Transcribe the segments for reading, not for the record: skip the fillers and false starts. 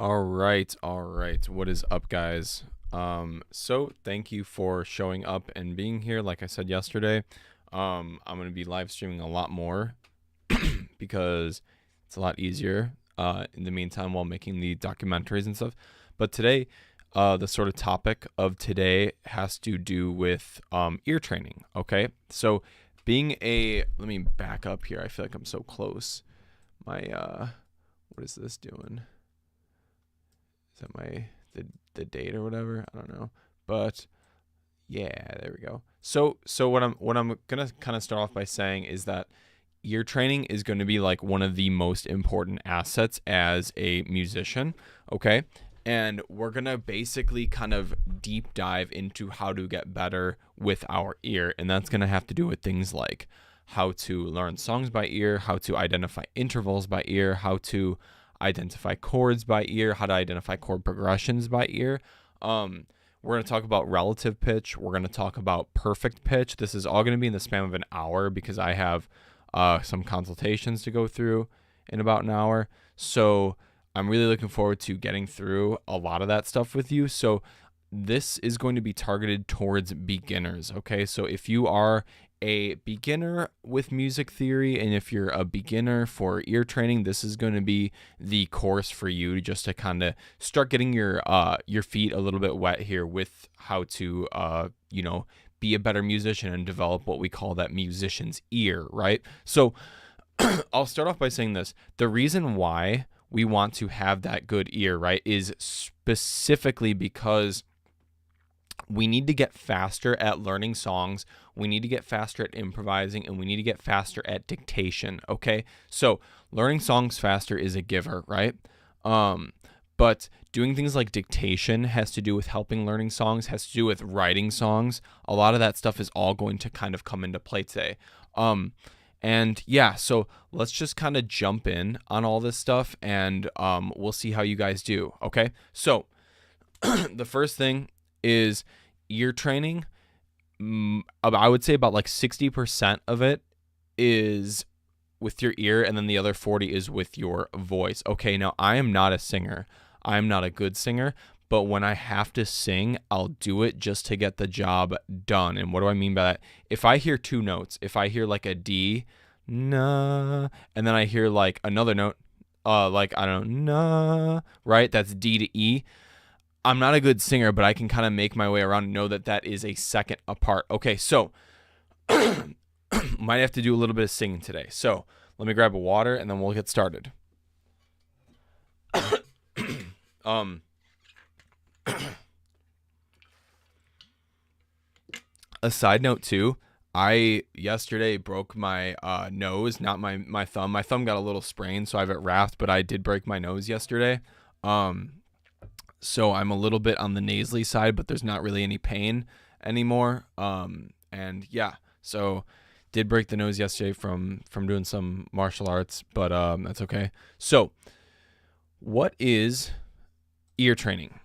All right, all right. What is up, guys? So thank you for showing up and being here. Like I said yesterday, I'm gonna be live streaming a lot more because it's a lot easier in the meantime while making the documentaries and stuff. But today, the sort of topic of today has to do with ear training. Okay, so let me back up here. I feel like I'm so close. What is this doing? Is that the date or whatever? I don't know. But yeah, there we go. So what I'm gonna kind of start off by saying is that ear training is going to be like one of the most important assets as a musician, okay? And we're going to basically kind of deep dive into how to get better with our ear, and that's going to have to do with things like how to learn songs by ear, how to identify intervals by ear, how to identify chords by ear, how to identify chord progressions by ear. We're going to talk about relative pitch. We're going to talk about perfect pitch. This is all going to be in the span of an hour because I have some consultations to go through in about an hour. So I'm really looking forward to getting through a lot of that stuff with you. So this is going to be targeted towards beginners. Okay. So if you are a beginner with music theory and if you're a beginner for ear training, this is going to be the course for you just to kind of start getting your feet a little bit wet here with how to be a better musician and develop what we call that musician's ear, right? So I'll start off by saying this. The reason why we want to have that good ear, right, is specifically because we need to get faster at learning songs, we need to get faster at improvising, and we need to get faster at dictation, okay? So learning songs faster is a giver, right? But doing things like dictation has to do with helping learning songs, has to do with writing songs. A lot of that stuff is all going to kind of come into play today. And yeah, so let's just kind of jump in on all this stuff and we'll see how you guys do, okay? So the first thing is ear training. I would say about like 60% of it is with your ear, and then the other 40 is with your voice. Okay, now I am not a singer. I'm not a good singer, but when I have to sing, I'll do it just to get the job done. And what do I mean by that? If I hear two notes, if I hear like a D, na, and then I hear like another note, like, I don't know, na, right? That's D to E. I'm not a good singer, but I can kind of make my way around and know that that is a second apart. Okay, so might have to do a little bit of singing today. So let me grab a water and then we'll get started. A side note too, I yesterday broke my nose, not my thumb. My thumb got a little sprained, so I have it wrapped, but I did break my nose yesterday. So I'm a little bit on the nasally side, but there's not really any pain anymore. And yeah, so did break the nose yesterday from doing some martial arts, but that's okay. So what is ear training?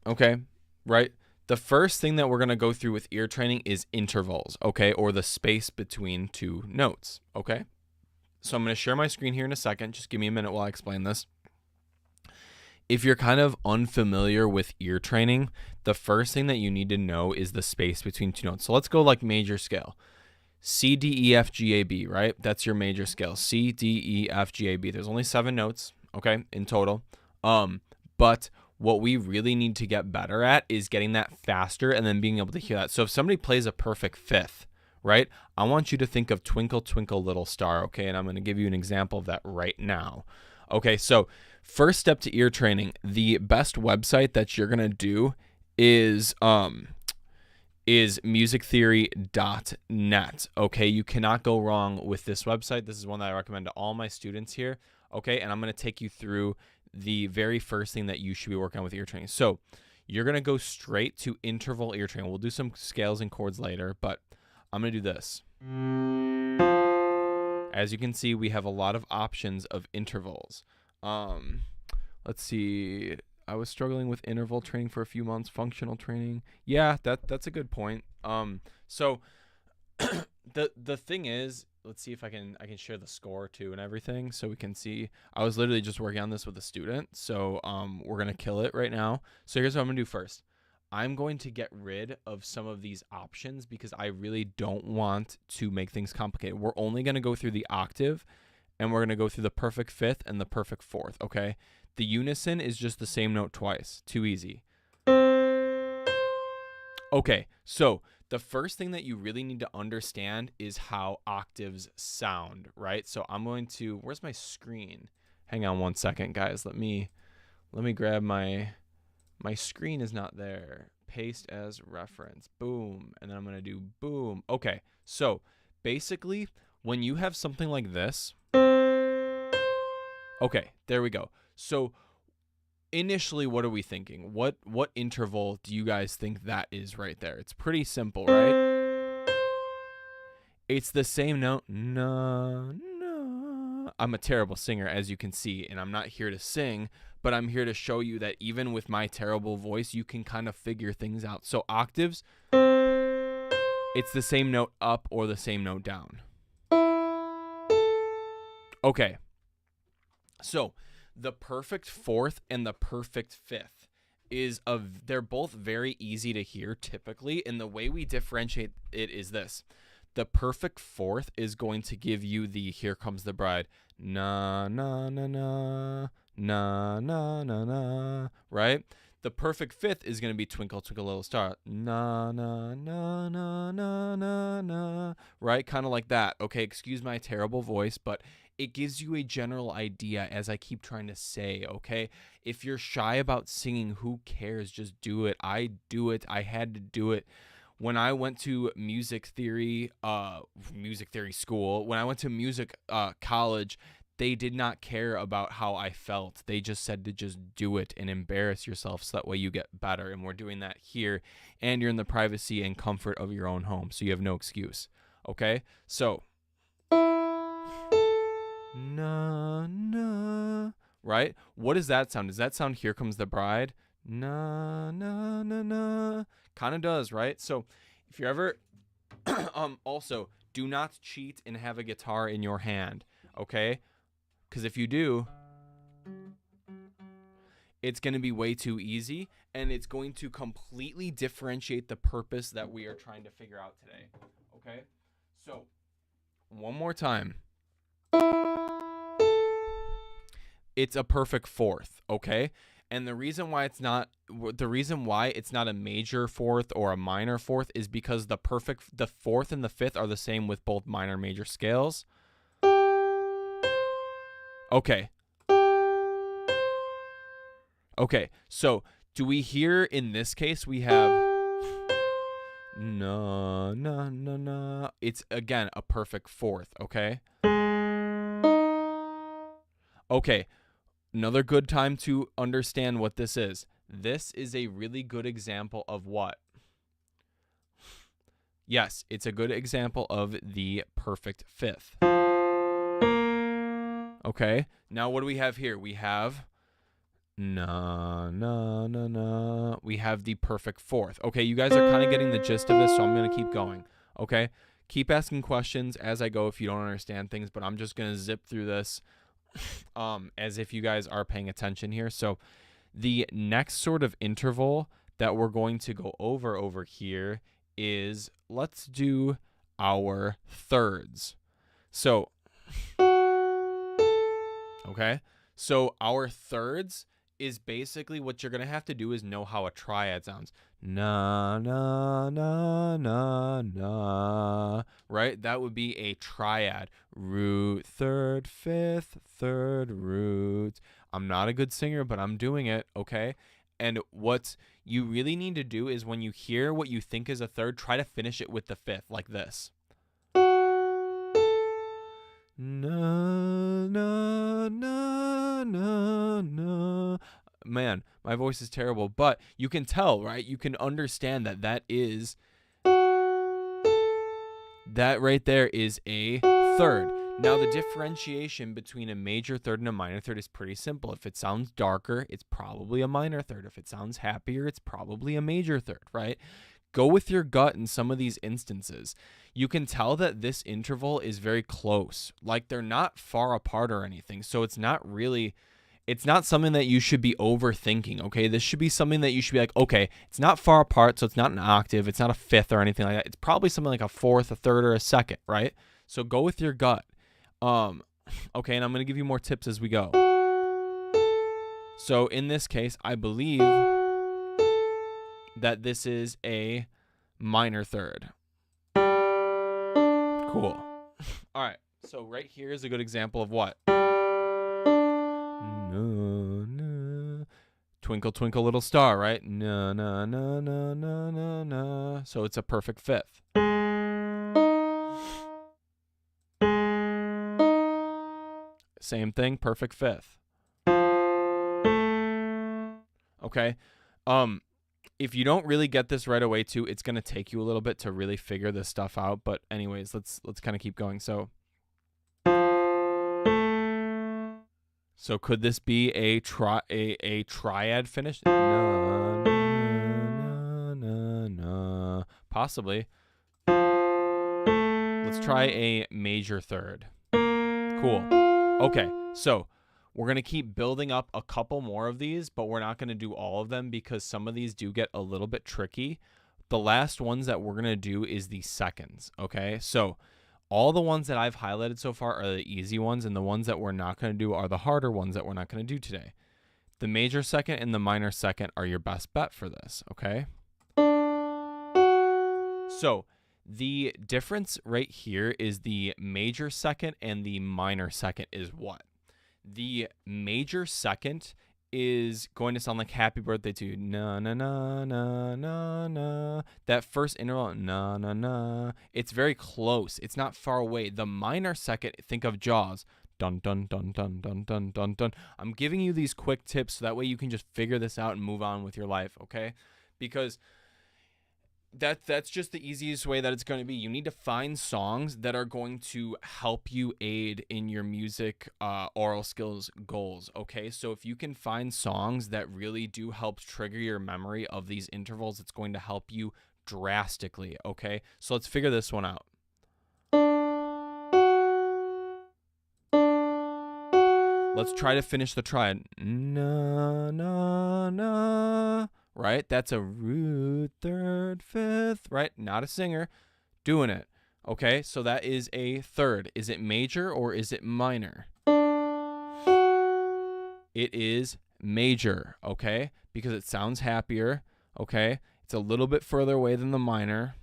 Okay, right? The first thing that we're going to go through with ear training is intervals, okay, or the space between two notes, okay? So I'm going to share my screen here in a second. Just give me a minute while I explain this. If you're kind of unfamiliar with ear training, the first thing that you need to know is the space between two notes. So let's go like major scale. C, D, E, F, G, A, B, right? That's your major scale. C, D, E, F, G, A, B. There's only 7 notes, okay, in total. But what we really need to get better at is getting that faster and then being able to hear that. So if somebody plays a perfect fifth, right, I want you to think of Twinkle, Twinkle, Little Star, okay? And I'm going to give you an example of that right now. Okay, so first step to ear training, the best website that you're going to do is musictheory.net. Okay, you cannot go wrong with this website. This is one that I recommend to all my students here. Okay, and I'm going to take you through the very first thing that you should be working on with ear training. So you're going to go straight to interval ear training. We'll do some scales and chords later, but I'm going to do this. As you can see, we have a lot of options of intervals. Let's see. I was struggling with interval training for a few months, functional training. Yeah, that's a good point. So the thing is, let's see if I can share the score too and everything so we can see. I was literally just working on this with a student, so we're gonna kill it right now. So here's what I'm gonna do first. I'm going to get rid of some of these options because I really don't want to make things complicated. We're only gonna go through the octave, and we're gonna go through the perfect fifth and the perfect fourth. Okay, the unison is just the same note twice. Too easy. Okay, so the first thing that you really need to understand is how octaves sound, right? So I'm going to, where's my screen? Hang on one second, guys. Let me grab my screen is not there. Paste as reference. Boom. And then I'm going to do boom. Okay, so basically when you have something like this, okay, there we go. So initially, what are we thinking? What interval do you guys think that is right there? It's pretty simple, right? It's the same note. Na, na. I'm a terrible singer, as you can see, and I'm not here to sing, but I'm here to show you that even with my terrible voice, you can kind of figure things out. So octaves, it's the same note up or the same note down. Okay. So the perfect fourth and the perfect fifth they're both very easy to hear typically, and the way we differentiate it is this. The perfect fourth is going to give you the Here Comes the Bride, na na na na na na na na, right? The perfect fifth is going to be Twinkle Twinkle Little Star, na na na na na na na, right? Kind of like that. Okay, excuse my terrible voice, but it gives you a general idea, as I keep trying to say, okay? If you're shy about singing, who cares? Just do it. I do it. I had to do it. When I went to music theory school, when I went to music college, they did not care about how I felt. They just said to just do it and embarrass yourself so that way you get better. And we're doing that here, and you're in the privacy and comfort of your own home, so you have no excuse, okay? So na na, right? What does that sound? Does that sound Here Comes the Bride? Na na na na. Kind of does, right? So if you're ever also, do not cheat and have a guitar in your hand, okay? Because if you do, it's going to be way too easy, and it's going to completely differentiate the purpose that we are trying to figure out today, okay? So one more time. It's a perfect fourth, okay? And the reason why it's not a major fourth or a minor fourth is because the fourth and the fifth are the same with both minor and major scales. Okay. Okay, so do we hear in this case we have na na na na? It's again a perfect fourth, okay? Okay. Another good time to understand what this is. This is a really good example of what? Yes, it's a good example of the perfect fifth. Okay, now what do we have here? We have na, na, na, na. We have the perfect fourth. Okay, you guys are kind of getting the gist of this, so I'm going to keep going. Okay, keep asking questions as I go if you don't understand things, but I'm just going to zip through this as if you guys are paying attention here. So the next sort of interval that we're going to go over here is, let's do our thirds. So, okay, so our thirds is basically what you're going to have to do is know how a triad sounds. Na, na, na, na, na, right? That would be a triad. Root, third, fifth, third, root. I'm not a good singer, but I'm doing it, okay? And what you really need to do is when you hear what you think is a third, try to finish it with the fifth, like this. Na, na, na, na, na. Man, my voice is terrible, but you can tell, right? You can understand that that right there is a third. Now, the differentiation between a major third and a minor third is pretty simple. If it sounds darker, it's probably a minor third. If it sounds happier, it's probably a major third, right? Go with your gut in some of these instances. You can tell that this interval is very close. Like they're not far apart or anything. So it's not something that you should be overthinking, okay? This should be something that you should be like, okay, it's not far apart, so it's not an octave, it's not a fifth or anything like that. It's probably something like a fourth, a third, or a second, right? So go with your gut. Okay, and I'm going to give you more tips as we go. So in this case, I believe that this is a minor third. Cool. All right, so right here is a good example of what? Twinkle, twinkle, little star, right? Na, na, na, na, na, na, na. So it's a perfect fifth. Same thing, perfect fifth. Okay. If you don't really get this right away too, it's going to take you a little bit to really figure this stuff out. But anyways, let's kind of keep going. So could this be a triad finish? Na, na, na, na. Possibly. Let's try a major third. Cool. Okay, so we're going to keep building up a couple more of these, but we're not going to do all of them because some of these do get a little bit tricky. The last ones that we're going to do is the seconds, okay? So all the ones that I've highlighted so far are the easy ones, and the ones that we're not going to do are the harder ones that we're not going to do today. The major second and the minor second are your best bet for this, okay? So the difference right here is the major second and the minor second is what? The major second is going to sound like happy birthday to you. Na, na, na, na, na, na. That first interval, na, na, na. It's very close. It's not far away. The minor second, think of Jaws. Dun, dun, dun, dun, dun, dun, dun, dun. I'm giving you these quick tips so that way you can just figure this out and move on with your life, okay? Because that's just the easiest way that it's going to be. You need to find songs that are going to help you aid in your music oral skills goals, okay? So if you can find songs that really do help trigger your memory of these intervals, it's going to help you drastically, okay? So let's figure this one out. Let's try to finish the triad. Na, na, na. Right? That's a root, third, fifth, right? Not a singer doing it. Okay, so that is a third. Is it major or is it minor? It is major, okay? Because it sounds happier, okay? It's a little bit further away than the minor.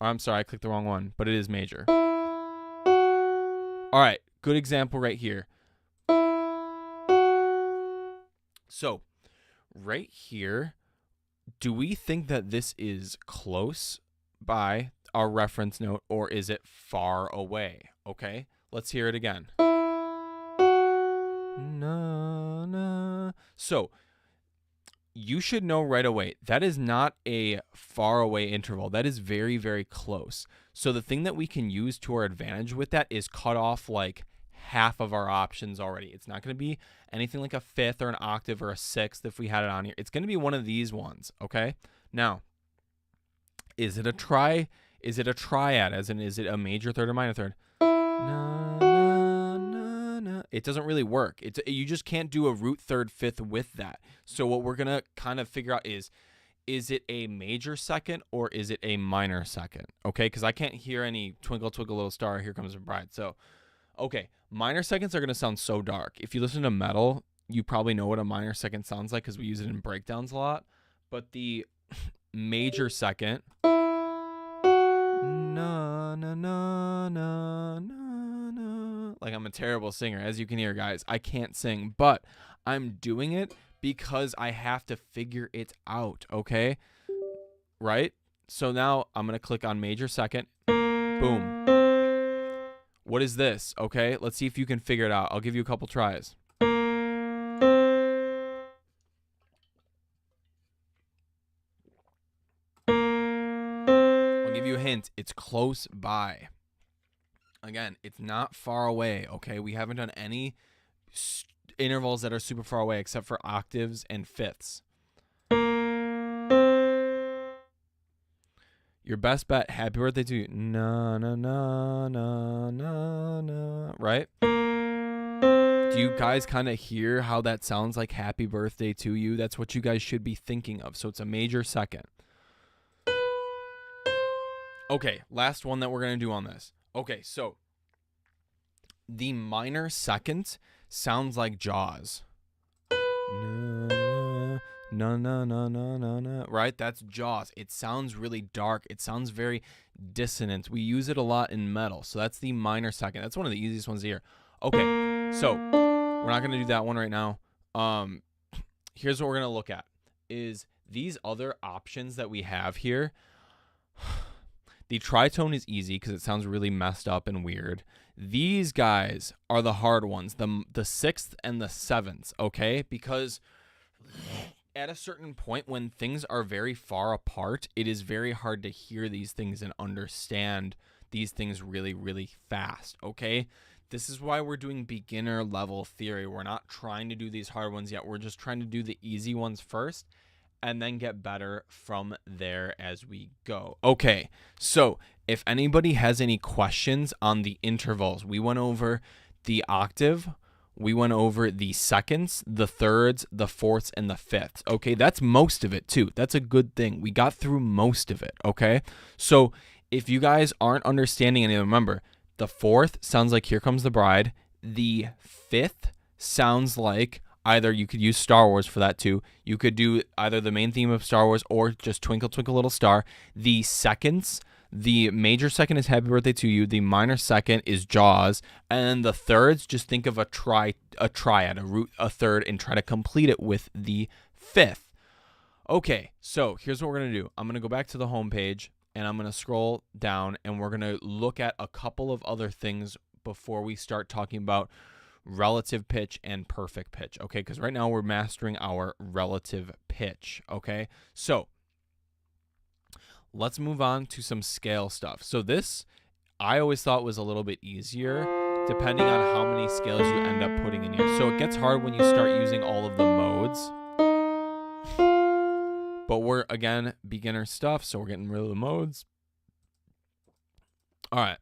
Oh, I'm sorry, I clicked the wrong one, but it is major. All right, good example right here. So, right here, do we think that this is close by our reference note or is it far away? Okay, let's hear it again. Na, na. So you should know right away that is not a far away interval. That is very, very close. So the thing that we can use to our advantage with that is cut off like half of our options already. It's not going to be anything like a fifth or an octave or a sixth if we had it on here. It's going to be one of these ones, okay? Now, is it a triad, as in is it a major third or minor third? Na, na, na, na. It doesn't really work. You just can't do a root third fifth with that. So what we're going to kind of figure out is it a major second or is it a minor second? Okay, because I can't hear any twinkle, twinkle, little star, here comes the bride. So okay, minor seconds are going to sound so dark. If you listen to metal, you probably know what a minor second sounds like because we use it in breakdowns a lot. But the major second, na, na, na, na, na, na. Like I'm a terrible singer. As you can hear, guys, I can't sing, but I'm doing it because I have to figure it out, okay? Right? So now I'm going to click on major second. Boom. What is this? Okay, let's see if you can figure it out. I'll give you a couple tries. I'll give you a hint. It's close by. Again, it's not far away, okay? We haven't done any intervals that are super far away except for octaves and fifths. Your best bet, happy birthday to you. Na, na, na, na, na, na. Right? Do you guys kind of hear how that sounds like happy birthday to you? That's what you guys should be thinking of. So it's a major second. Okay, last one that we're going to do on this. Okay, so the minor second sounds like Jaws. Na, na, na, na, na, na. Right? That's Jaws. It sounds really dark. It sounds very dissonant. We use it a lot in metal. So that's the minor second. That's one of the easiest ones to hear. Okay, so we're not going to do that one right now. Here's what we're going to look at is these other options that we have here. The tritone is easy because it sounds really messed up and weird. These guys are the hard ones, the sixth and the seventh, okay? Because at a certain point when things are very far apart, it is very hard to hear these things and understand these things really, really fast, okay? This is why we're doing beginner level theory. We're not trying to do these hard ones yet. We're just trying to do the easy ones first and then get better from there as we go. Okay, so if anybody has any questions on the intervals, we went over the octave, we went over the seconds, the thirds, the fourths, and the fifths. Okay, that's most of it too. That's a good thing. We got through most of it, okay? So if you guys aren't understanding any of them, remember, the fourth sounds like Here Comes the Bride. The fifth sounds like either you could use Star Wars for that too. You could do either the main theme of Star Wars or just Twinkle Twinkle Little Star. The seconds, the major second is Happy Birthday to You. The minor second is Jaws. And the thirds, just think of a triad, a third, and try to complete it with the fifth. Okay, so here's what we're going to do. I'm going to go back to the home page and I'm going to scroll down and we're going to look at a couple of other things before we start talking about relative pitch and perfect pitch, okay? Because right now we're mastering our relative pitch, okay? So let's move on to some scale stuff. So this, I always thought was a little bit easier depending on how many scales you end up putting in here. So it gets hard when you start using all of the modes. But we're, again, beginner stuff, so we're getting rid of the modes. All right.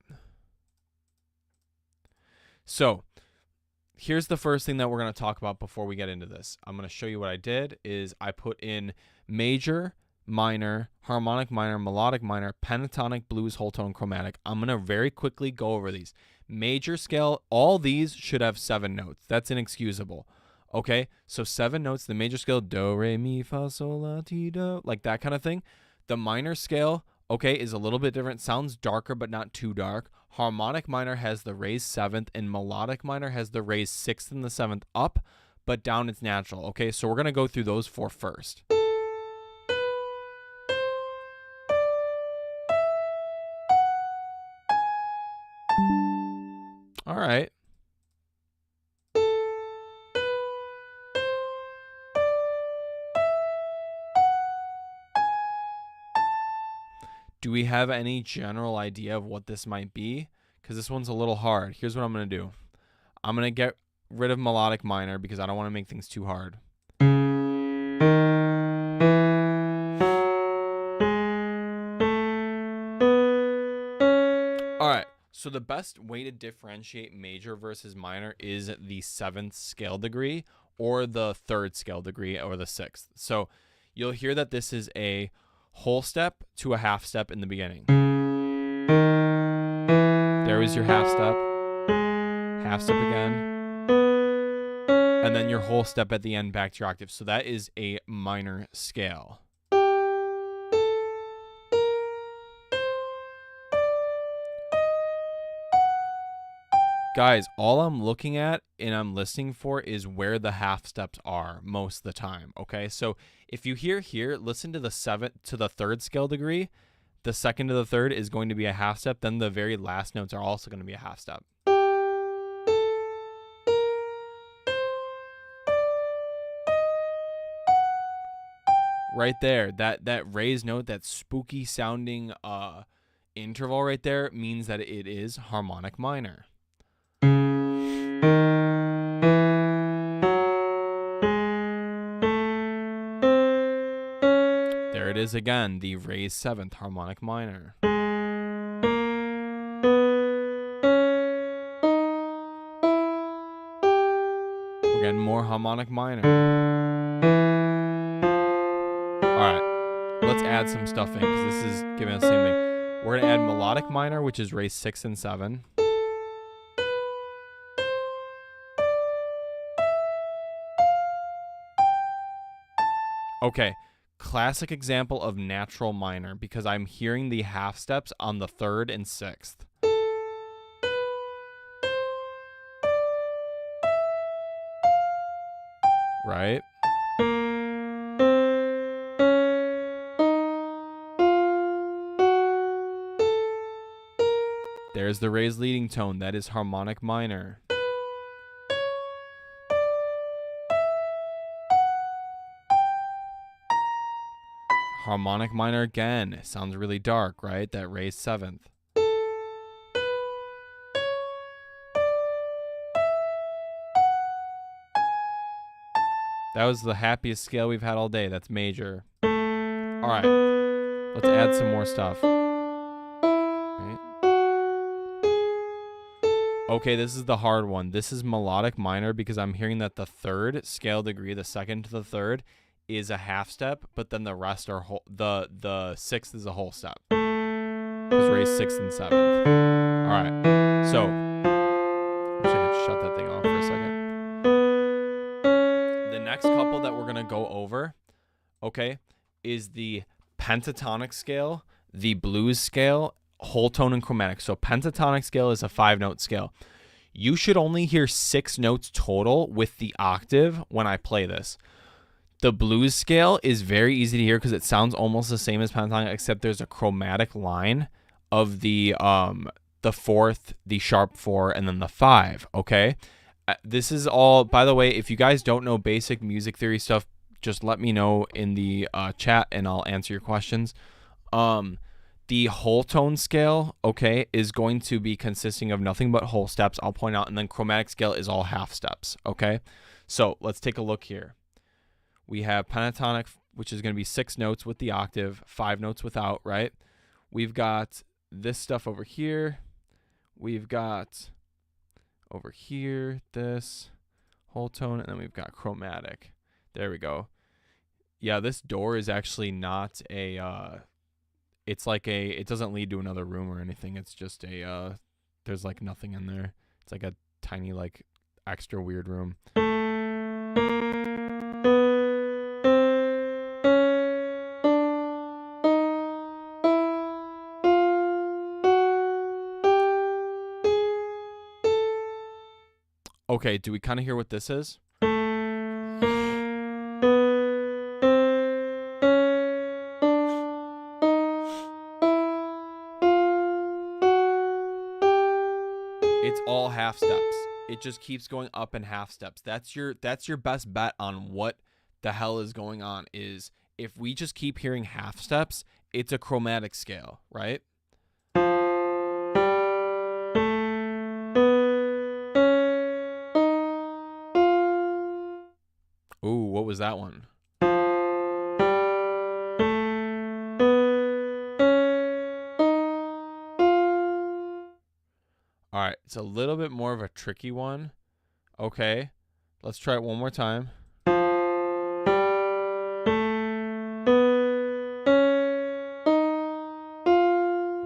So here's the first thing that we're going to talk about before we get into this. I'm going to show you what I did is I put in major, minor, harmonic minor, melodic minor, pentatonic, blues, whole tone, chromatic. I'm going to very quickly go over these. Major scale, all these should have 7 notes. That's inexcusable. Okay, so 7 notes. The major scale, do, re, mi, fa, sol, la, ti, do, like that kind of thing. The minor scale, okay, is a little bit different. Sounds darker, but not too dark. Harmonic minor has the raised 7th, and melodic minor has the raised 6th and the 7th up, but down it's natural. Okay, so we're going to go through those 4 first. All right. Do we have any general idea of what this might be? Because this one's a little hard. Here's what I'm going to do. I'm going to get rid of melodic minor because I don't want to make things too hard. All right. So the best way to differentiate major versus minor is the 7th scale degree or the 3rd scale degree or the 6th. So you'll hear that this is a whole step to a half step in the beginning. There was your half step again, and then your whole step at the end back to your octave. So that is a minor scale. Guys, all I'm looking at and I'm listening for is where the half steps are most of the time, okay? So if you hear here, listen to the 7th to the 3rd scale degree. The 2nd to the 3rd is going to be a half step. Then the very last notes are also going to be a half step. Right there, that raised note, that spooky sounding interval right there means that it is harmonic minor. There it is, again, the raised 7th harmonic minor. We're getting more harmonic minor. All right, let's add some stuff in because this is giving us the same thing. We're going to add melodic minor, which is raised 6 and 7. Okay, classic example of natural minor because I'm hearing the half steps on the 3rd and 6th. Right? There's the raised leading tone. That is harmonic minor. Harmonic minor again. Sounds really dark, right? That raised 7th. That was the happiest scale we've had all day. That's major. All right. Let's add some more stuff. Right. Okay, this is the hard one. This is melodic minor because I'm hearing that the 3rd scale degree, the 2nd to the 3rd, is a half step, but then the rest are whole. The 6th is a whole step. It's raised 6th and 7th. All right. So, I wish I could shut that thing off for a second. The next couple that we're gonna go over, okay, is the pentatonic scale, the blues scale, whole tone, and chromatic. So pentatonic scale is a 5-note scale. You should only hear 6 notes total with the octave when I play this. The blues scale is very easy to hear because it sounds almost the same as pentatonic, except there's a chromatic line of the 4th, the sharp 4, and then the 5. Okay, this is all. By the way, if you guys don't know basic music theory stuff, just let me know in the chat and I'll answer your questions. The whole tone scale, okay, is going to be consisting of nothing but whole steps, I'll point out, and then chromatic scale is all half steps, okay? So let's take a look here. We have pentatonic, which is going to be 6 notes with the octave, 5 notes without, right? We've got this stuff over here. We've got over here this whole tone, and then we've got chromatic. There we go. Yeah, this door is actually not a... it's like it doesn't lead to another room or anything. It's just there's like nothing in there. It's like a tiny, like, extra weird room. Okay, do we kind of hear what this is? It's all half steps. It just keeps going up in half steps. That's your best bet on what the hell is going on. Is if we just keep hearing half steps, it's a chromatic scale, right? Ooh, what was that one? All right, it's a little bit more of a tricky one. Okay, let's try it one more time.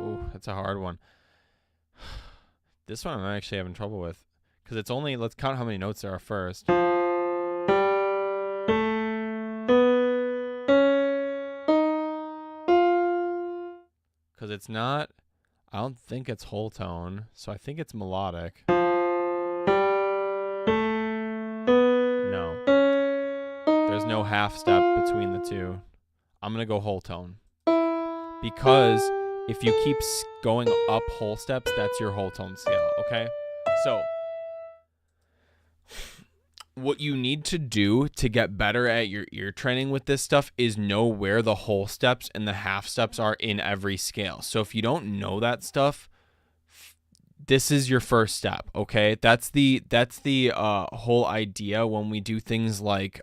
Ooh, that's a hard one. This one I'm actually having trouble with because it's only, let's count how many notes there are first. Because it's not, I don't think it's whole tone, so I think it's melodic. No. There's no half step between the two. I'm going to go whole tone. Because if you keep going up whole steps, that's your whole tone scale, okay? So, what you need to do to get better at your ear training with this stuff is know where the whole steps and the half steps are in every scale. So if you don't know that stuff, this is your first step, okay? That's the whole idea when we do things like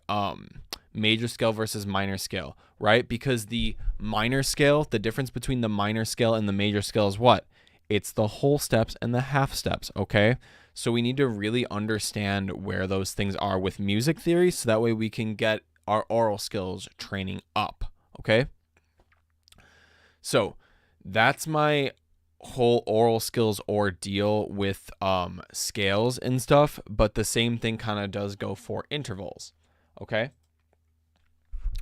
major scale versus minor scale, right? Because the minor scale, the difference between the minor scale and the major scale is what? It's the whole steps and the half steps, okay? So we need to really understand where those things are with music theory so that way we can get our oral skills training up, okay? So that's my whole oral skills ordeal with scales and stuff, but the same thing kind of does go for intervals, okay?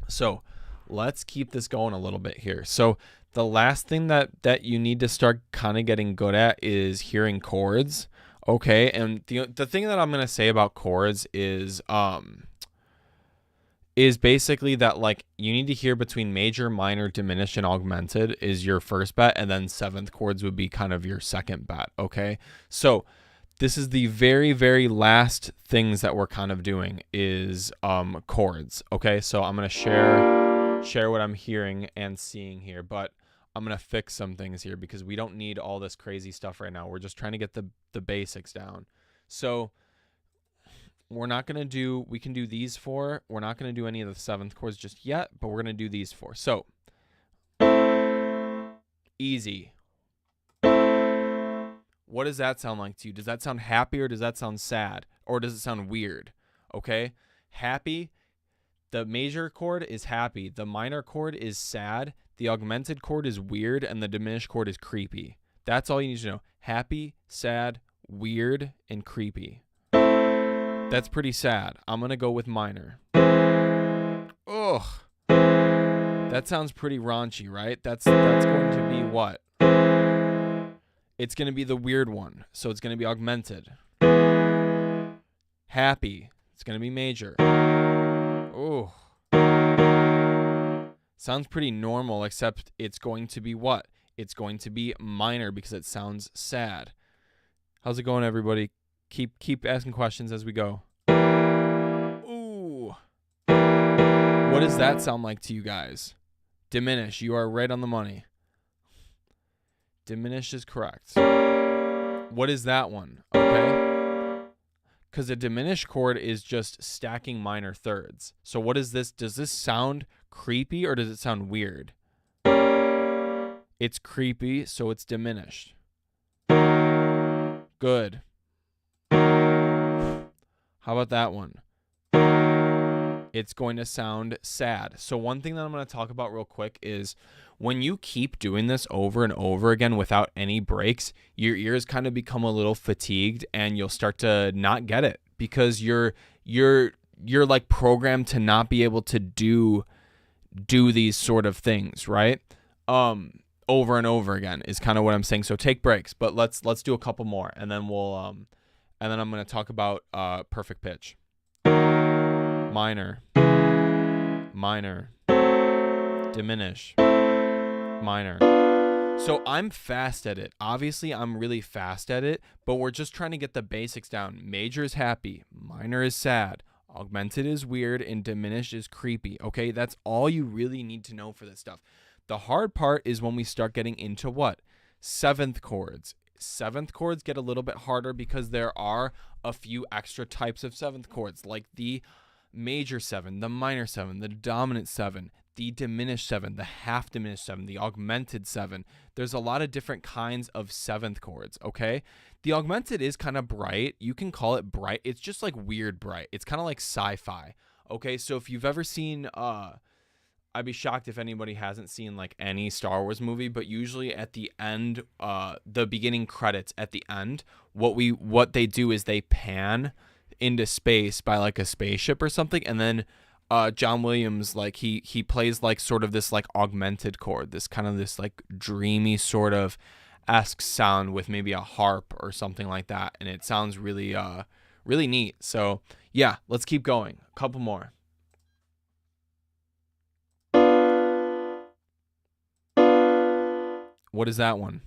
So let's keep this going a little bit here. So the last thing that you need to start kind of getting good at is hearing chords, okay? And the thing that I'm going to say about chords is basically that, like, you need to hear between major, minor, diminished, and augmented is your first bet, and then seventh chords would be kind of your second bet, okay? So this is the very, very last things that we're kind of doing is chords, okay? So I'm going to share what I'm hearing and seeing here, but I'm going to fix some things here because we don't need all this crazy stuff right now. We're just trying to get the basics down. So we're not going to do, we can do these four. We're not going to do any of the seventh chords just yet, but we're going to do these four. So easy. What does that sound like to you? Does that sound happy or does that sound sad? Or does it sound weird? Okay? Happy, the major chord is happy. The minor chord is sad. The augmented chord is weird. And the diminished chord is creepy. That's all you need to know. Happy, sad, weird, and creepy. That's pretty sad. I'm going to go with minor. Ugh. That sounds pretty raunchy, right? That's going to be what? It's going to be the weird one. So it's going to be augmented. Happy. It's going to be major. Oh. Sounds pretty normal, except it's going to be what? It's going to be minor because it sounds sad. How's it going, everybody? Keep asking questions as we go. Ooh. What does that sound like to you guys? Diminish. You are right on the money. Diminish is correct. What is that one? Okay. Because a diminished chord is just stacking minor thirds. So what is this? Does this sound creepy or does it sound weird? It's creepy, so it's diminished. Good. How about that one? It's going to sound sad. So one thing that I'm going to talk about real quick is when you keep doing this over and over again without any breaks, your ears kind of become a little fatigued and you'll start to not get it because you're like programmed to not be able to do these sort of things, right? Over and over again is kind of what I'm saying. So take breaks, but let's do a couple more and then and then I'm going to talk about perfect pitch. Minor, minor, diminish, minor. So I'm fast at it. Obviously, I'm really fast at it, but we're just trying to get the basics down. Major is happy, minor is sad, augmented is weird, and diminished is creepy. Okay, that's all you really need to know for this stuff. The hard part is when we start getting into what? Seventh chords. Seventh chords get a little bit harder because there are a few extra types of seventh chords, like the major 7, the minor 7, the dominant 7, the diminished 7, the half diminished 7, the augmented 7. There's a lot of different kinds of seventh chords, okay? The augmented is kind of bright. You can call it bright. It's just like weird bright. It's kind of like sci-fi, okay? So if you've ever seen, I'd be shocked if anybody hasn't seen like any Star Wars movie, but usually at the end, the beginning credits at the end, what they do is they pan into space by like a spaceship or something, and then John Williams, like he plays like sort of this like augmented chord, this kind of this like dreamy sort of esque sound with maybe a harp or something like that, and it sounds really really neat. So yeah, let's keep going. A couple more. What is that one?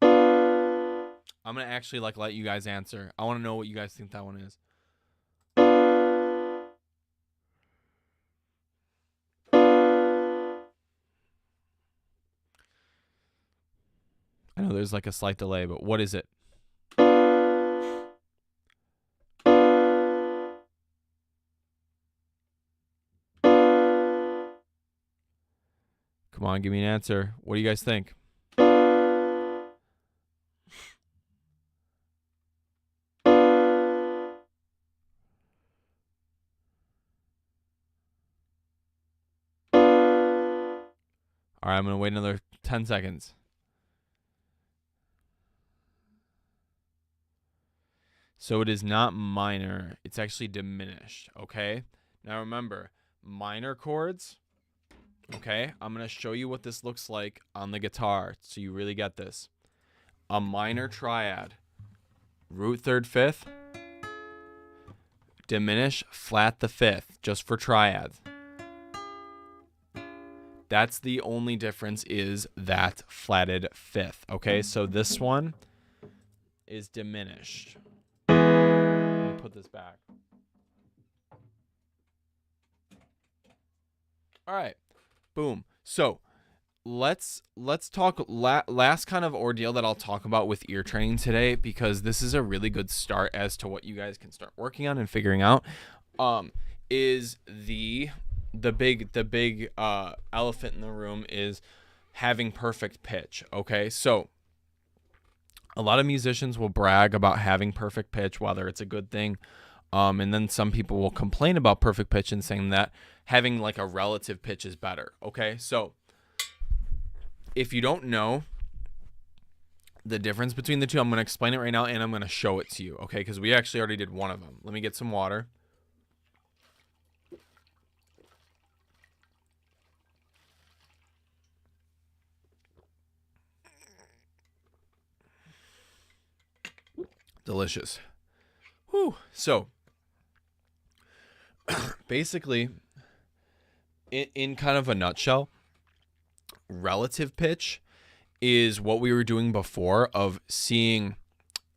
I'm going to actually like let you guys answer. I want to know what you guys think that one is. I know there's like a slight delay, but what is it? Come on, give me an answer. What do you guys think? All right, I'm going to wait another 10 seconds. So it is not minor. It's actually diminished, okay? Now remember, minor chords, okay? I'm going to show you what this looks like on the guitar so you really get this. A minor triad, root third fifth, diminish, flat the fifth, just for triads. That's the only difference, is that flatted fifth, okay? So this one is diminished. Let me put this back. All right, boom. So let's talk last kind of ordeal that I'll talk about with ear training today, because this is a really good start as to what you guys can start working on and figuring out. Is the big elephant in the room is having perfect pitch. Okay, so a lot of musicians will brag about having perfect pitch, whether it's a good thing, and then some people will complain about perfect pitch and saying that having like a relative pitch is better. Okay, so if you don't know the difference between the two, I'm going to explain it right now, and I'm going to show it to you, okay? Because we actually already did one of them. Let me get some water. Delicious. Whew. So basically, in kind of a nutshell, relative pitch is what we were doing before of seeing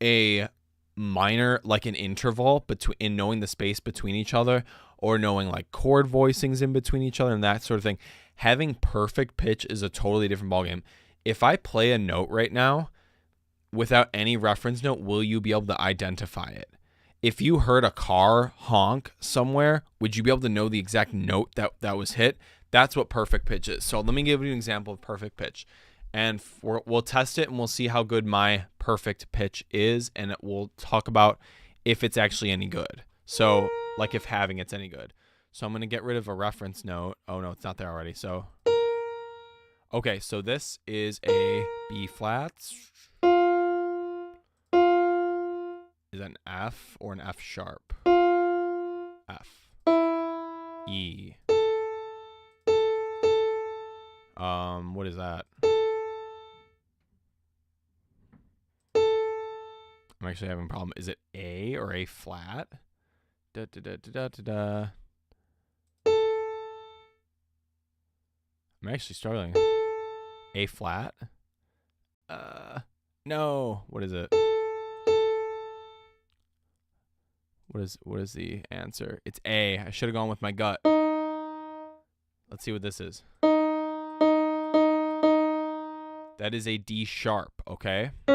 a minor, like an interval between, in knowing the space between each other, or knowing like chord voicings in between each other and that sort of thing. Having perfect pitch is a totally different ballgame. If I play a note right now without any reference note, will you be able to identify it? If you heard a car honk somewhere, would you be able to know the exact note that was hit? That's what perfect pitch is. So let me give you an example of perfect pitch, and we'll test it and we'll see how good my perfect pitch is, and we'll talk about if it's actually any good. So like if having it's any good. So I'm going to get rid of a reference note. Oh no, it's not there already. So okay, so this is a B flat. Is that an F or an F sharp? F. E. What is that? I'm actually having a problem. Is it A or A flat? Da da da da da da da. I'm actually struggling. A flat? No. What is it? What is the answer? It's A. I should have gone with my gut. Let's see what this is. That is a D sharp, okay? What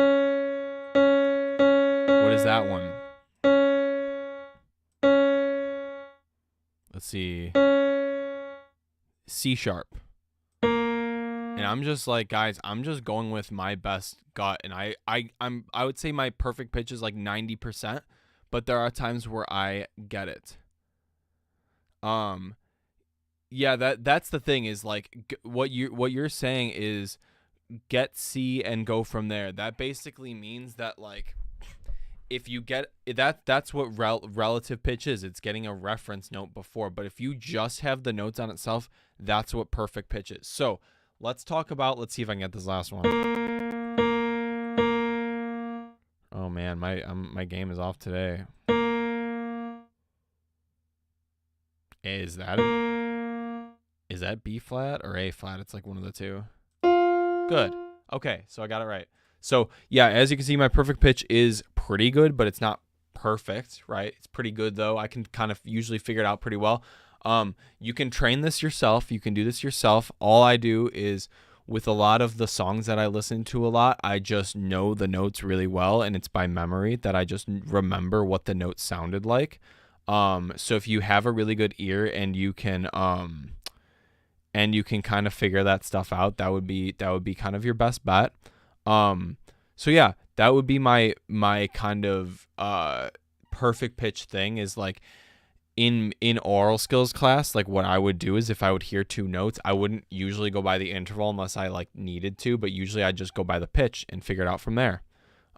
is that one? Let's see. C sharp. And I'm just like, guys, I'm just going with my best gut, and I would say my perfect pitch is like 90%, but there are times where I get it. Yeah, that's the thing, is like what you're saying is get C and go from there. That basically means that like if you get that's what relative pitch is. It's getting a reference note before, but if you just have the notes on itself, that's what perfect pitch is. So let's see if I can get this last one. Oh man, my game is off today. Is that B flat or A flat? It's like one of the two. Good. Okay, so I got it right. So yeah, as you can see, my perfect pitch is pretty good, but it's not perfect, right? It's pretty good though. I can kind of usually figure it out pretty well. You can train this yourself. You can do this yourself. All I do is, with a lot of the songs that I listen to a lot, I just know the notes really well, and it's by memory that I just remember what the notes sounded like. So if you have a really good ear and you can and you can kind of figure that stuff out, that would be kind of your best bet. So yeah, that would be my kind of perfect pitch thing, is like in oral skills class. Like what I would do is, if I would hear 2 notes, I wouldn't usually go by the interval unless I like needed to, but usually I'd just go by the pitch and figure it out from there.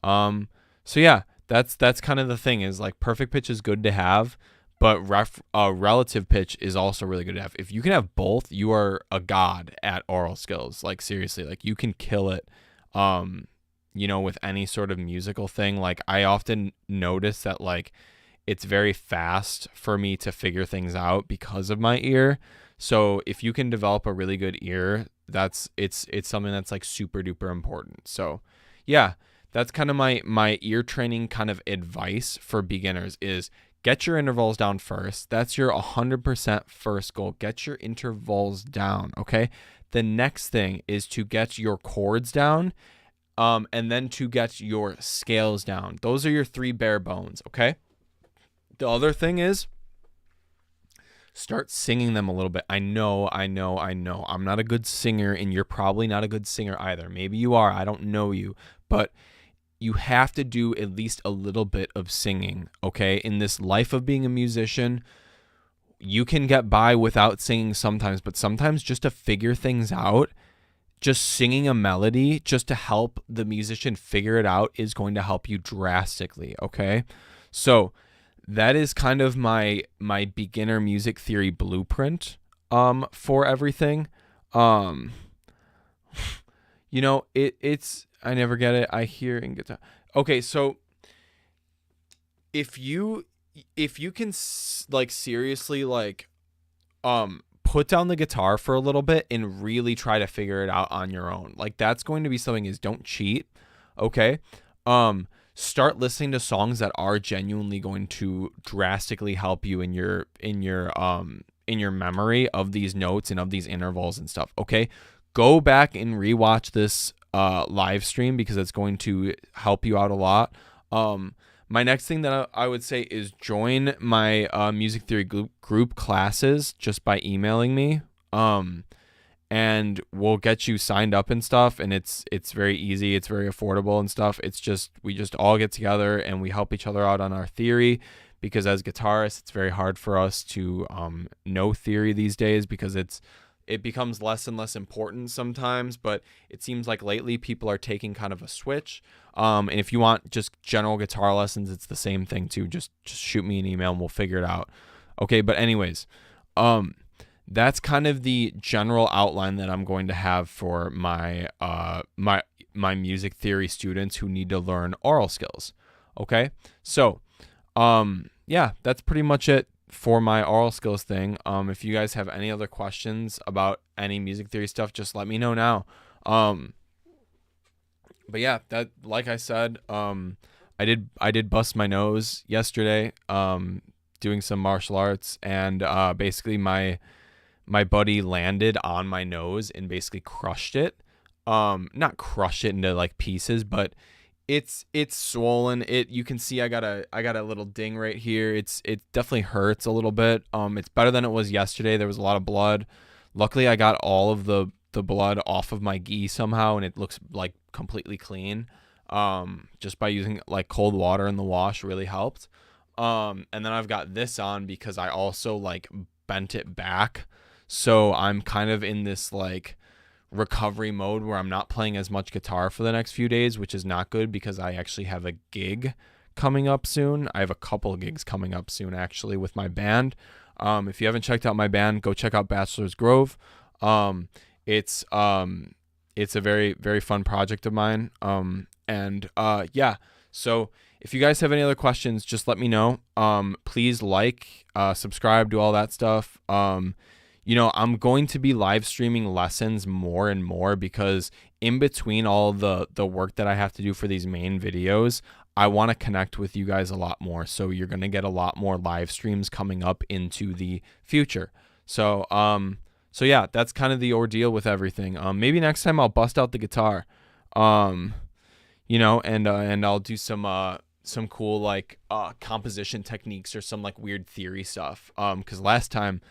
So yeah, that's kind of the thing, is like perfect pitch is good to have, but relative pitch is also really good to have. If you can have both, you are a god at oral skills. Like seriously, like you can kill it. With any sort of musical thing. Like I often notice that like it's very fast for me to figure things out because of my ear. So if you can develop a really good ear, it's something that's like super duper important. So yeah, that's kind of my ear training kind of advice for beginners, is get your intervals down first. That's your 100% first goal. Get your intervals down, okay? The next thing is to get your chords down, and then to get your scales down. Those are your 3 bare bones, okay? The other thing is start singing them a little bit. I know. I'm not a good singer, and you're probably not a good singer either. Maybe you are. I don't know you. But you have to do at least a little bit of singing, okay? In this life of being a musician, you can get by without singing sometimes, but sometimes just to figure things out, just singing a melody just to help the musician figure it out is going to help you drastically, okay? So that is kind of my beginner music theory blueprint for everything. It's I never get it. I hear and guitar. Okay, so if you can like seriously like put down the guitar for a little bit and really try to figure it out on your own, like that's going to be something, is don't cheat, okay? Start listening to songs that are genuinely going to drastically help you in your memory of these notes and of these intervals and stuff, okay? Go back and rewatch this live stream, because it's going to help you out a lot. My next thing that I would say is join my music theory group classes just by emailing me. And we'll get you signed up and stuff. And it's very easy. It's very affordable and stuff. It's just, we just all get together and we help each other out on our theory, because as guitarists, it's very hard for us to know theory these days, because it becomes less and less important sometimes, but it seems like lately people are taking kind of a switch. And if you want just general guitar lessons, it's the same thing too. Just shoot me an email and we'll figure it out. Okay, but anyways, that's kind of the general outline that I'm going to have for my my music theory students who need to learn oral skills. Okay, so yeah, that's pretty much it for my oral skills thing. If you guys have any other questions about any music theory stuff, just let me know now. But yeah, that, like I said, I did bust my nose yesterday, doing some martial arts, and basically my buddy landed on my nose and basically crushed it. Not crushed it into like pieces, but it's swollen. You can see I got a little ding right here. It definitely hurts a little bit. It's better than it was yesterday. There was a lot of blood. Luckily I got all of the blood off of my gi somehow, and it looks like completely clean. Just by using like cold water in the wash really helped. And then I've got this on because I also like bent it back. So I'm kind of in this like recovery mode where I'm not playing as much guitar for the next few days, which is not good, because I actually have a gig coming up soon. I have a couple of gigs coming up soon actually with my band. If you haven't checked out my band, go check out Bachelor's Grove. It's a very, very fun project of mine. Yeah, so if you guys have any other questions, just let me know. Please like, subscribe, do all that stuff. I'm going to be live streaming lessons more and more, because in between all the work that I have to do for these main videos, I want to connect with you guys a lot more. So you're going to get a lot more live streams coming up into the future. So yeah, that's kind of the ordeal with everything. Maybe next time I'll bust out the guitar, and I'll do some cool like composition techniques or some like weird theory stuff. Because last time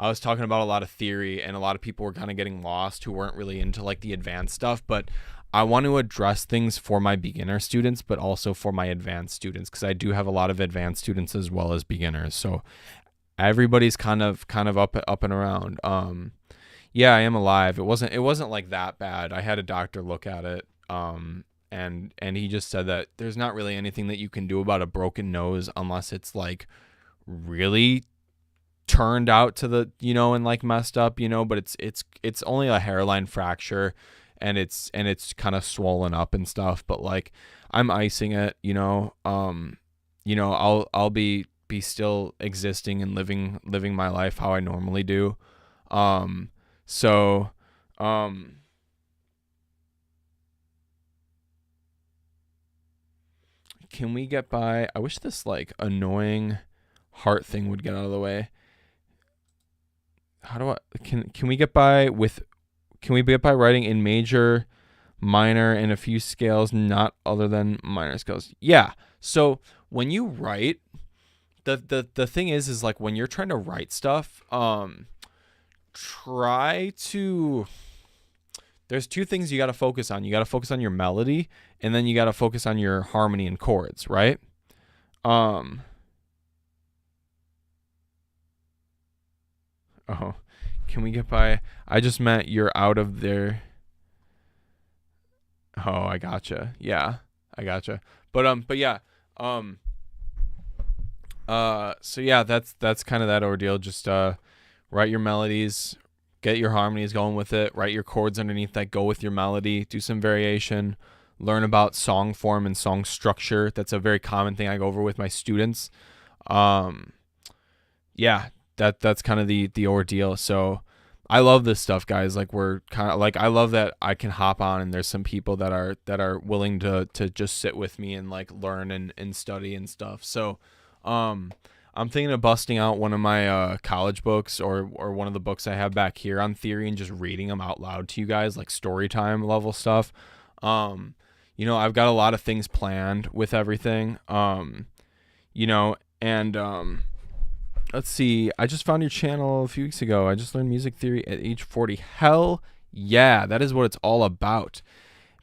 I was talking about a lot of theory, and a lot of people were kind of getting lost who weren't really into like the advanced stuff. But I want to address things for my beginner students, but also for my advanced students, because I do have a lot of advanced students as well as beginners. So everybody's kind of up and around. Yeah, I am alive. It wasn't like that bad. I had a doctor look at it. And he just said that there's not really anything that you can do about a broken nose unless it's like really turned out to the, and like messed up, but it's only a hairline fracture, and it's kind of swollen up and stuff, but like I'm icing it, I'll be still existing and living my life how I normally do. So can we get by? I wish this like annoying heart thing would get out of the way. How do I can we get by writing in major, minor, and a few scales not other than minor scales? Yeah. So when you write, the thing is like when you're trying to write stuff, there's two things you got to focus on. You got to focus on your melody, and then you got to focus on your harmony and chords, right? Oh, can we get by? I just meant you're out of there. Oh, I gotcha. Yeah, I gotcha. But yeah. So yeah, that's kind of that ordeal. Just write your melodies, get your harmonies going with it, write your chords underneath that go with your melody, do some variation, learn about song form and song structure. That's a very common thing I go over with my students. Yeah, that's kind of the ordeal. So I love this stuff, guys. Like we're kind of like, I love that I can hop on and there's some people that are willing to just sit with me and like learn and study and stuff. So I'm thinking of busting out one of my college books or one of the books I have back here on theory and just reading them out loud to you guys, like story time level stuff. I've got a lot of things planned with everything. Let's see. I just found your channel a few weeks ago. I just learned music theory at age 40. Hell yeah, that is what it's all about.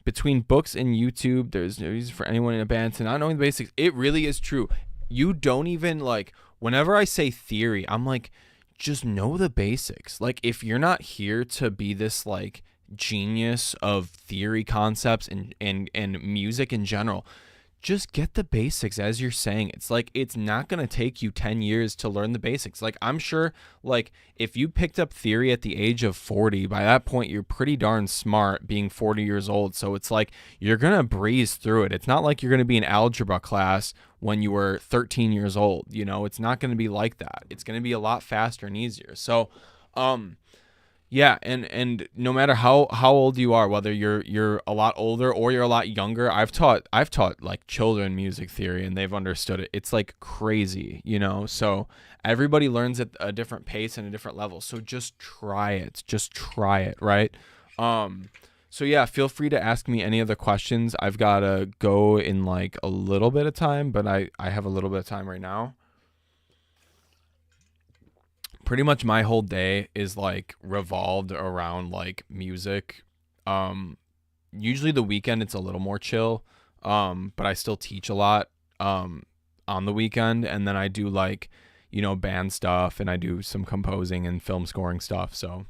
Between books and YouTube, there's no reason for anyone in a band to not knowing the basics. It really is true. You don't even like, whenever I say theory, I'm like, just know the basics. Like if you're not here to be this like genius of theory concepts and music in general, just get the basics. As you're saying, it's like, it's not going to take you 10 years to learn the basics. Like I'm sure like if you picked up theory at the age of 40, by that point you're pretty darn smart being 40 years old. So it's like you're going to breeze through it. It's not like you're going to be in algebra class when you were 13 years old. It's not going to be like that. It's going to be a lot faster and easier. So yeah, and no matter how old you are, whether you're a lot older or you're a lot younger, I've taught like children music theory and they've understood it. It's like crazy, So everybody learns at a different pace and a different level. So just try it. Just try it, right? So yeah, feel free to ask me any other questions. I've got to go in like a little bit of time, but I have a little bit of time right now. Pretty much my whole day is like revolved around like music. Usually the weekend it's a little more chill. But I still teach a lot on the weekend, and then I do like, band stuff, and I do some composing and film scoring stuff. So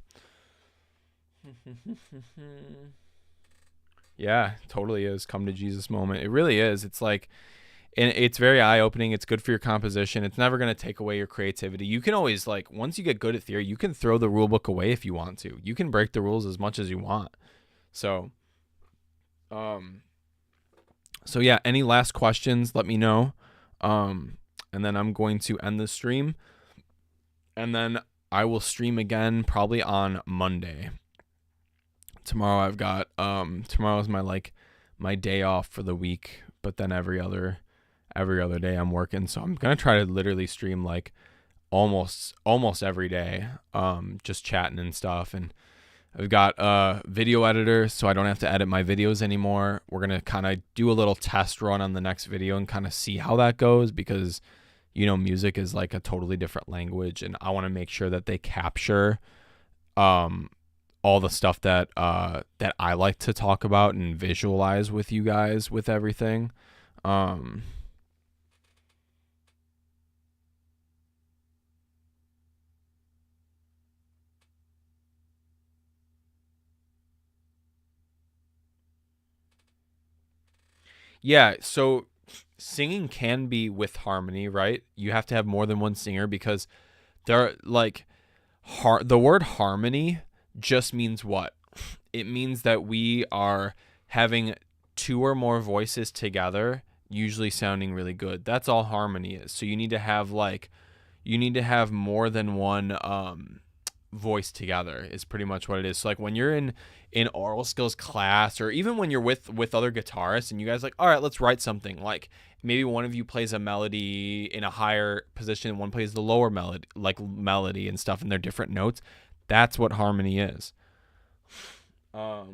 yeah, totally is come to Jesus moment. It really is. It's like, and it's very eye-opening. It's good for your composition. It's never going to take away your creativity. You can always, like, once you get good at theory, you can throw the rule book away if you want to. You can break the rules as much as you want. So yeah, any last questions, let me know. And then I'm going to end the stream. And then I will stream again probably on Monday. Tomorrow I've got, tomorrow's my day off for the week, but then every other day I'm working. So I'm going to try to literally stream like almost every day, just chatting and stuff. And I've got a video editor, so I don't have to edit my videos anymore. We're going to kind of do a little test run on the next video and kind of see how that goes, because, music is like a totally different language, and I want to make sure that they capture um all the stuff that that I like to talk about and visualize with you guys with everything. Um yeah, so singing can be with harmony, right? You have to have more than one singer because there are like the word harmony just means what? It means that we are having two or more voices together, usually sounding really good. That's all harmony is. So you need to have more than one voice together is pretty much what it is. So like when you're in oral skills class, or even when you're with other guitarists and you guys like, all right, let's write something, like maybe one of you plays a melody in a higher position and one plays the lower melody and stuff, and they're different notes. That's what harmony is. I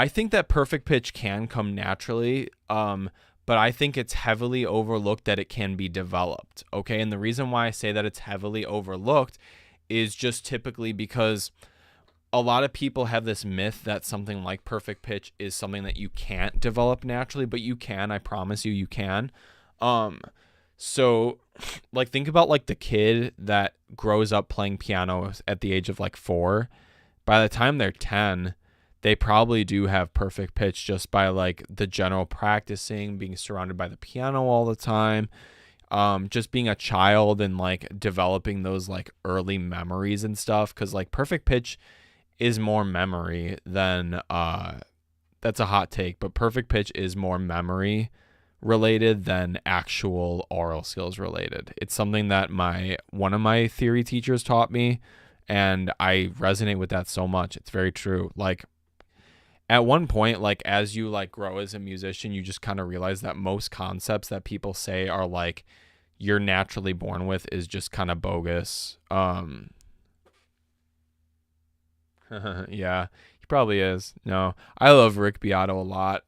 think that perfect pitch can come naturally, but I think it's heavily overlooked that it can be developed. Okay, and the reason why I say that it's heavily overlooked is just typically because a lot of people have this myth that something like perfect pitch is something that you can't develop naturally, but you can. I promise you, you can. So like think about like the kid that grows up playing piano at the age of like 4. By the time they're 10, they probably do have perfect pitch just by like the general practicing, being surrounded by the piano all the time, just being a child and like developing those like early memories and stuff. Cause like perfect pitch is more memory than that's a hot take, but perfect pitch is more memory related than actual oral skills related. It's something that one of my theory teachers taught me, and I resonate with that so much. It's very true. Like at one point, like as you like grow as a musician, you just kind of realize that most concepts that people say are like you're naturally born with is just kind of bogus. Yeah, he probably is. No, I love Rick Beato a lot.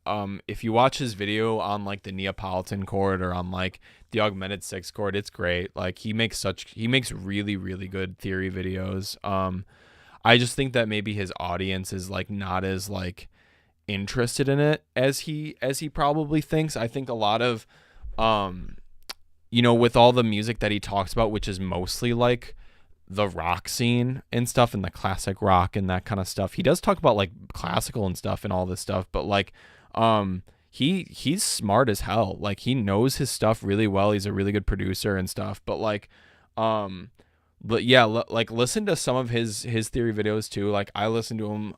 If you watch his video on like the Neapolitan chord or on like the augmented sixth chord, it's great. Like he makes really, really good theory videos. I just think that maybe his audience is like not as like interested in it as he probably thinks. I think a lot of with all the music that he talks about, which is mostly like the rock scene and stuff and the classic rock and that kind of stuff. He does talk about like classical and stuff and all this stuff, but like he's smart as hell. Like he knows his stuff really well. He's a really good producer and stuff, but like but yeah, like listen to some of his theory videos too. Like I listen to him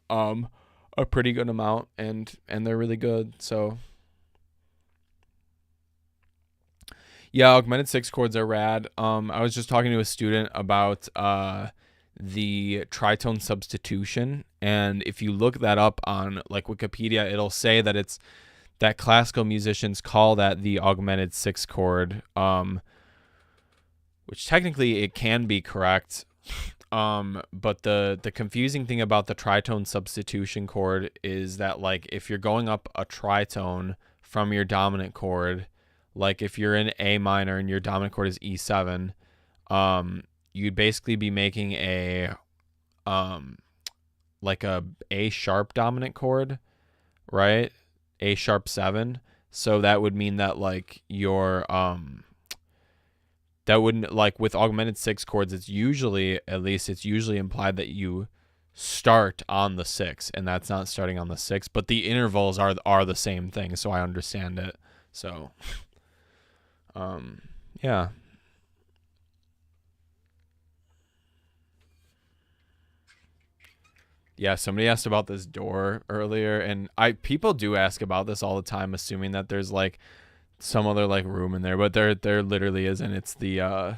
a pretty good amount, and they're really good. So yeah, augmented six chords are rad. I was just talking to a student about the tritone substitution, and if you look that up on like Wikipedia, it'll say that it's that classical musicians call that the augmented six chord, which technically it can be correct. But the confusing thing about the tritone substitution chord is that like if you're going up a tritone from your dominant chord, like if you're in A minor and your dominant chord is E7, you'd basically be making a like a A sharp dominant chord, right? A sharp 7. So that would mean that like your that wouldn't, like with augmented six chords, it's usually implied that you start on the 6, and that's not starting on the 6, but the intervals are the same thing, so I understand it. So yeah. Yeah, somebody asked about this door earlier, and people do ask about this all the time, assuming that there's like some other like room in there, but there literally isn't. It's the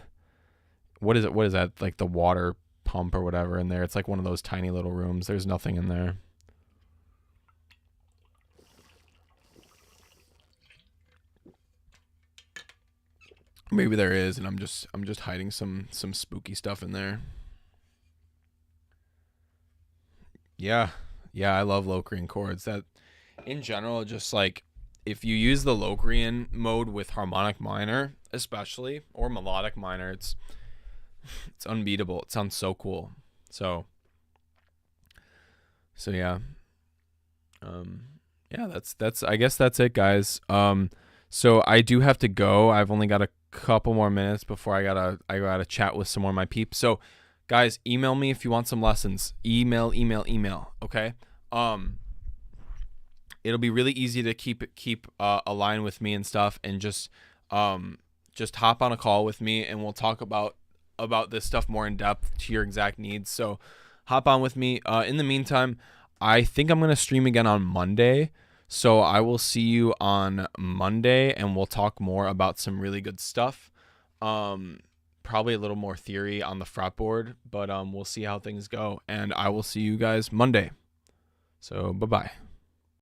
what is that, like the water pump or whatever in there. It's like one of those tiny little rooms. There's nothing in there. Maybe there is, and I'm just hiding some spooky stuff in there. Yeah, I love Locrian chords. That in general, just like if you use the Locrian mode with harmonic minor, especially, or melodic minor, it's unbeatable. It sounds so cool. So yeah. Yeah, that's I guess that's it, guys. So I do have to go. I've only got a couple more minutes before I gotta chat with some more of my peeps. So guys, email me if you want some lessons. Email. Okay. It'll be really easy to keep a line with me and stuff, and just hop on a call with me, and we'll talk about this stuff more in depth to your exact needs. So hop on with me. In the meantime, I think I'm gonna stream again on Monday. So I will see you on Monday, and we'll talk more about some really good stuff. Probably a little more theory on the fretboard, but we'll see how things go. And I will see you guys Monday. So bye-bye.